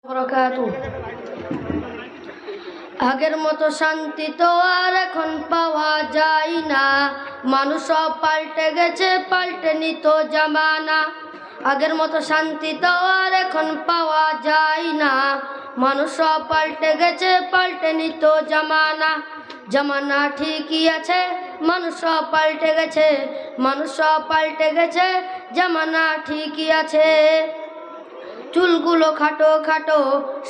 বরকাতুহু। আগের মতো শান্তি তো আর এখন পাওয়া যায় না, মানুষ সব পাল্টে গেছে, পাল্টেনি তো জামানা। আগের মতো শান্তি তো আর এখন পাওয়া যায় না, মানুষ সব পাল্টে গেছে, পাল্টেনি তো জামানা। জামানা ঠিকই আছে, মানুষ সব পাল্টে গেছে, মানুষ সব পাল্টে গেছে, জামানা ঠিকই আছে। চুলগুলো খাটো খাটো,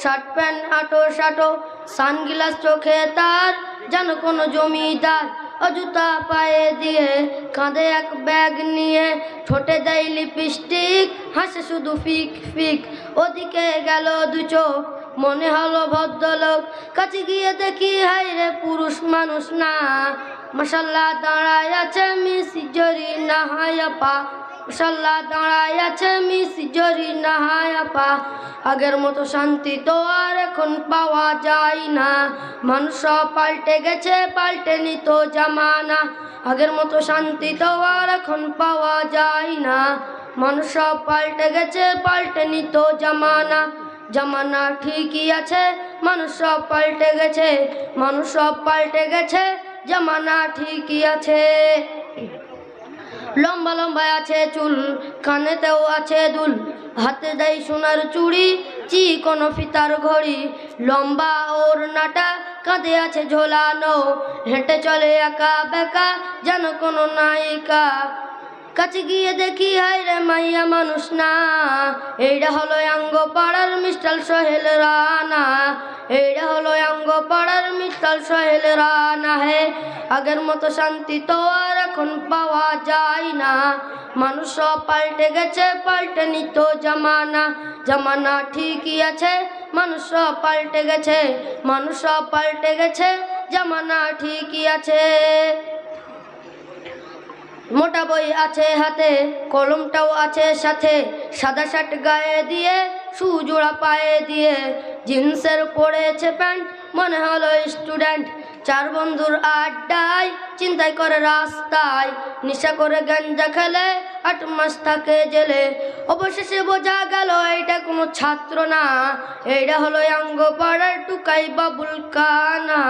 শার্ট প্যান্ট আটো সাটো, সানগ্লাস চোখে তার যেন কোনো জমিদার। অজুতা পায়ে দিয়ে, কাঁধে এক ব্যাগ নিয়ে, ঠোঁটে দেয় লিপস্টিক, হাসে শুধু ফিক ফিক। ওদিকে গেল দু চোখ, মনে হলো ভদ্রলোক, কাছে গিয়ে দেখি হায় রে পুরুষ মানুষ না। মাশাল্লাহ দাঁড়ায় আছে মিস জরিনা হায় আপা, মাশাল্লাহ দাঁড়ায় আছে মিস জরিনা হায় আপা। আগের মতো শান্তি তো আর এখন পাওয়া যায় না, মানুষ সব পাল্টে গেছে, পাল্টেনি তো জামানা। আগের মতো শান্তি তো আর এখন পাওয়া যায় না, মানুষ সব পাল্টে গেছে, পাল্টেনি তো জামানা। জামানা ঠিকই আছে, মানুষ সব পাল্টে গেছে, মানুষ সব পাল্টে গেছে, জামানা ঠিকই আছে। লম্বা লম্বা আছে চুল, কানেতেও আছে দুল, হাতে দেয় সোনার চুড়ি, চিকন ফিতার ঘড়ি। লম্বা ওড়নাটা কাঁধে আছে ঝোলানো, হেঁটে চলে একা বেকা যেন কোনো নায়িকা। কাছে গিয়ে দেখি হায় রে মাইয়া মানুষ না, এইটা হলো অঙ্গ পাড়ার মিস্টার সোহেল রানা, এইটা হলো অঙ্গ পাড়ার মিস্টার সোহেল রানা হে। আগের মতো শান্তি তো আর এখন পাওয়া যায় না, মানুষ সব পাল্টে গেছে, পাল্টেনি তো জামানা। জামানা ঠিকই আছে, মানুষ সব পাল্টে গেছে, মানুষ সব পাল্টে গেছে, জামানা ঠিকই আছে। মোটা বই আছে হাতে, কলমটাও আছে সাথে, সাদা শার্ট গায়ে দিয়ে, সুজোড়া পায়ে দিয়ে, জিন্সের পরেছে প্যান্ট, মনে হলো স্টুডেন্ট। চার বন্ধুর আড্ডায়, চিন্তাই করে রাস্তায়, নেশা করে গাঞ্জা খেলে, 8 মাস থাকে জেলে। অবশেষে বোঝা গেল এইটা কোনো ছাত্র না, এইটা হলো অঙ্গ পাড়ার টুকাই বাবুল কানা,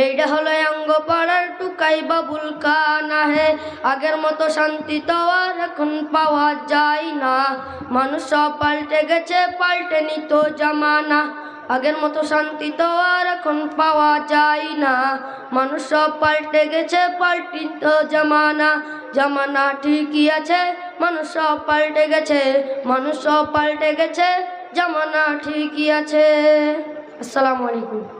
এইটা হলো অঙ্গ পাড়ার টুকাই বাবুল কানা হে। আগের মতো শান্তি তো আর এখন পাওয়া যায় না, মানুষ সব পাল্টে গেছে, পাল্টেনি তো জামানা। আগের মতো শান্তি তো আর এখন পাওয়া যায় না, মানুষ সব পাল্টে গেছে, পাল্টি তো জামানা। জামানা ঠিকই আছে, মানুষ সব পাল্টে গেছে, মানুষ সব পাল্টে গেছে, জামানা ঠিকই আছে। আসসালামু আলাইকুম।